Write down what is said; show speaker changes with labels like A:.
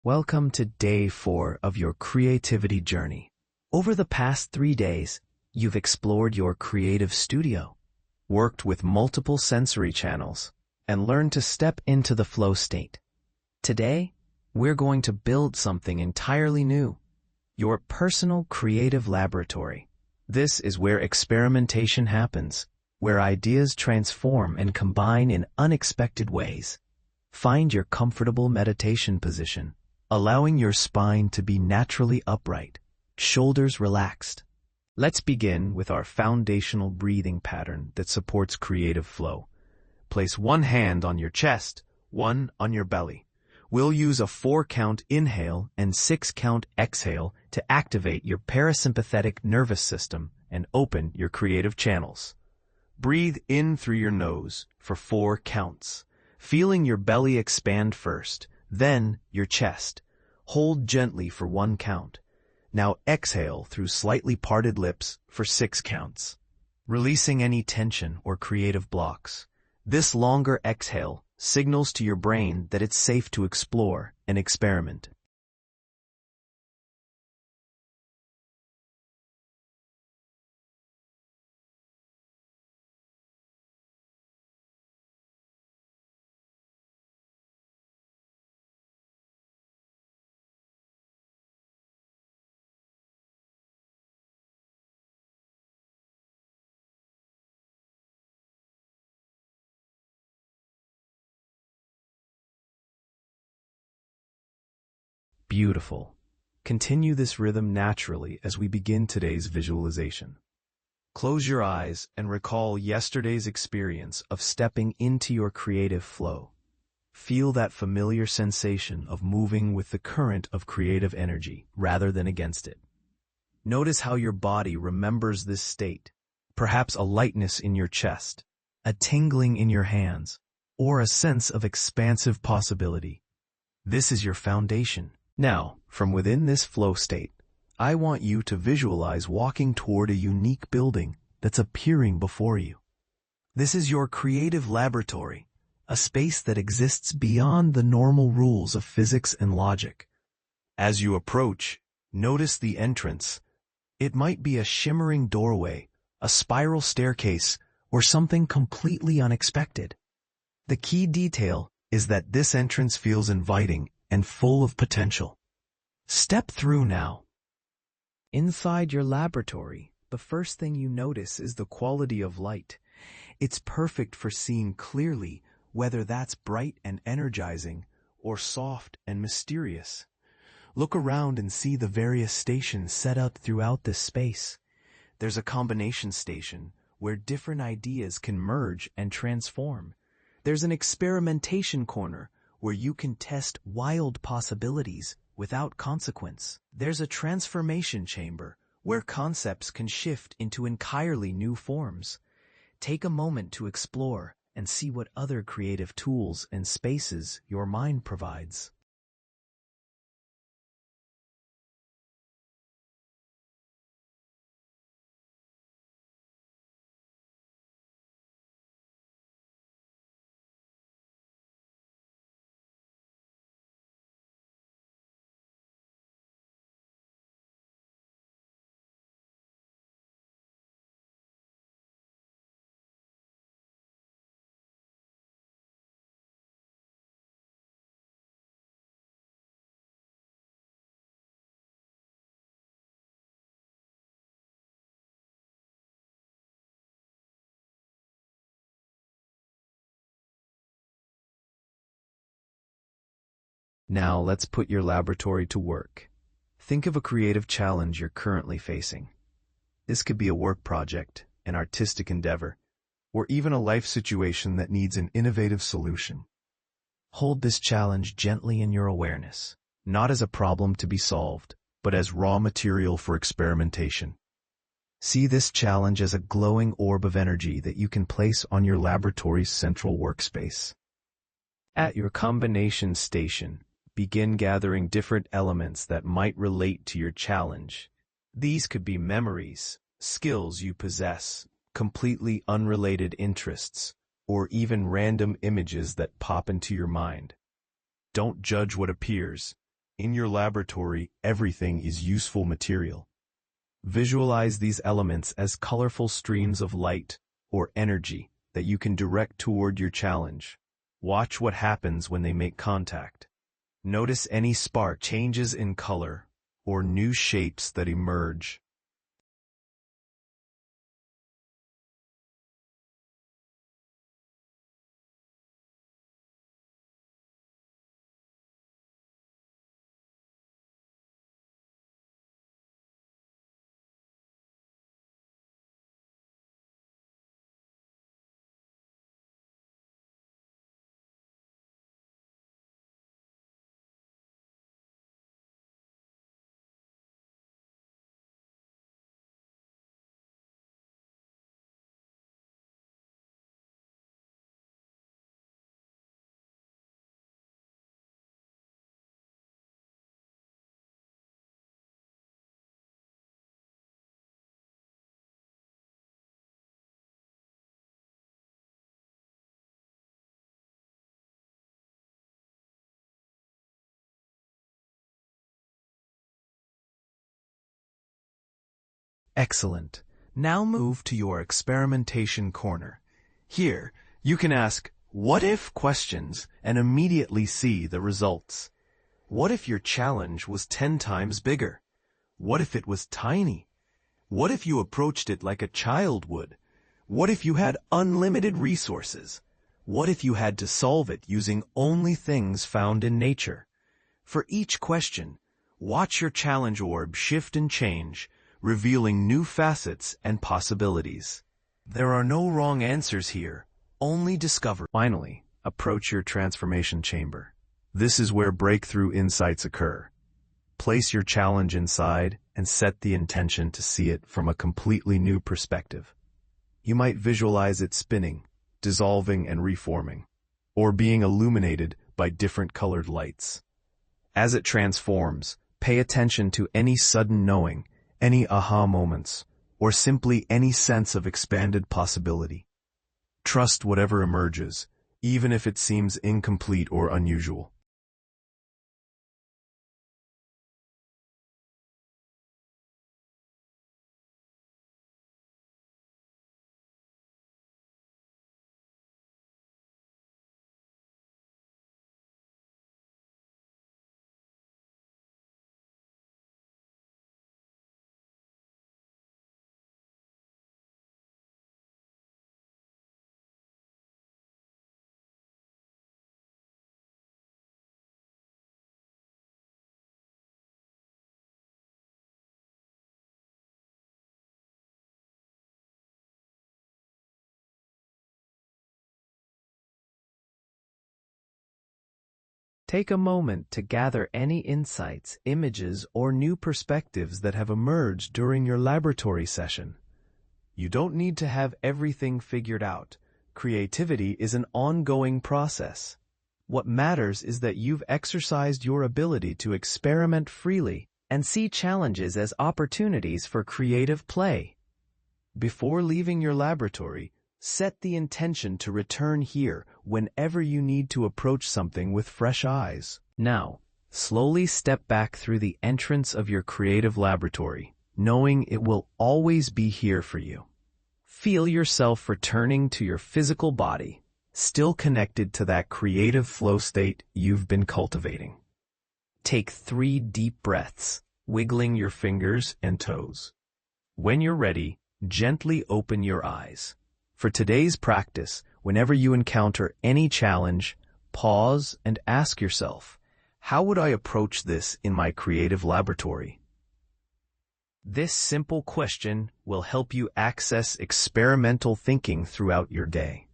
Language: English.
A: Welcome to day 4 of your creativity journey. Over the past 3 days, you've explored your creative studio, worked with multiple sensory channels, and learned to step into the flow state. Today, we're going to build something entirely new, your personal creative laboratory. This is where experimentation happens, where ideas transform and combine in unexpected ways. Find your comfortable meditation position, allowing your spine to be naturally upright, shoulders relaxed. Let's begin with our foundational breathing pattern that supports creative flow. Place one hand on your chest, one on your belly. We'll use a 4-count inhale and 6-count exhale to activate your parasympathetic nervous system and open your creative channels. Breathe in through your nose for 4 counts, feeling your belly expand first, then your chest. Hold gently for 1 count. Now exhale through slightly parted lips for 6 counts, releasing any tension or creative blocks. This longer exhale signals to your brain that it's safe to explore and experiment. Beautiful. Continue this rhythm naturally as we begin today's visualization. Close your eyes and recall yesterday's experience of stepping into your creative flow. Feel that familiar sensation of moving with the current of creative energy rather than against it. Notice how your body remembers this state, perhaps a lightness in your chest, a tingling in your hands, or a sense of expansive possibility. This is your foundation. Now, from within this flow state, I want you to visualize walking toward a unique building that's appearing before you. This is your creative laboratory, a space that exists beyond the normal rules of physics and logic. As you approach, notice the entrance. It might be a shimmering doorway, a spiral staircase, or something completely unexpected. The key detail is that this entrance feels inviting and full of potential. Step through now. Inside your laboratory, the first thing you notice is the quality of light. It's perfect for seeing clearly, whether that's bright and energizing or soft and mysterious. Look around and see the various stations set up throughout this space. There's a combination station where different ideas can merge and transform. There's an experimentation corner where you can test wild possibilities without consequence. There's a transformation chamber where concepts can shift into entirely new forms. Take a moment to explore and see what other creative tools and spaces your mind provides. Now let's put your laboratory to work. Think of a creative challenge you're currently facing. This could be a work project, an artistic endeavor, or even a life situation that needs an innovative solution. Hold this challenge gently in your awareness, not as a problem to be solved, but as raw material for experimentation. See this challenge as a glowing orb of energy that you can place on your laboratory's central workspace. At your combination station, begin gathering different elements that might relate to your challenge. These could be memories, skills you possess, completely unrelated interests, or even random images that pop into your mind. Don't judge what appears. In your laboratory, everything is useful material. Visualize these elements as colorful streams of light or energy that you can direct toward your challenge. Watch what happens when they make contact. Notice any spark changes in color or new shapes that emerge. Excellent. Now move to your experimentation corner. Here, you can ask what-if questions and immediately see the results. What if your challenge was 10 times bigger? What if it was tiny? What if you approached it like a child would? What if you had unlimited resources? What if you had to solve it using only things found in nature? For each question, watch your challenge orb shift and change, revealing new facets and possibilities. There are no wrong answers here, only discovery. Finally, approach your transformation chamber. This is where breakthrough insights occur. Place your challenge inside and set the intention to see it from a completely new perspective. You might visualize it spinning, dissolving and reforming, or being illuminated by different colored lights. As it transforms, pay attention to any sudden knowing, any aha moments, or simply any sense of expanded possibility. Trust whatever emerges, even if it seems incomplete or unusual. Take a moment to gather any insights, images, or new perspectives that have emerged during your laboratory session. You don't need to have everything figured out. Creativity is an ongoing process. What matters is that you've exercised your ability to experiment freely and see challenges as opportunities for creative play. Before leaving your laboratory, set the intention to return here whenever you need to approach something with fresh eyes. Now, slowly step back through the entrance of your creative laboratory, knowing it will always be here for you. Feel yourself returning to your physical body, still connected to that creative flow state you've been cultivating. Take 3 deep breaths, wiggling your fingers and toes. When you're ready, gently open your eyes. For today's practice, whenever you encounter any challenge, pause and ask yourself, how would I approach this in my creative laboratory? This simple question will help you access experimental thinking throughout your day.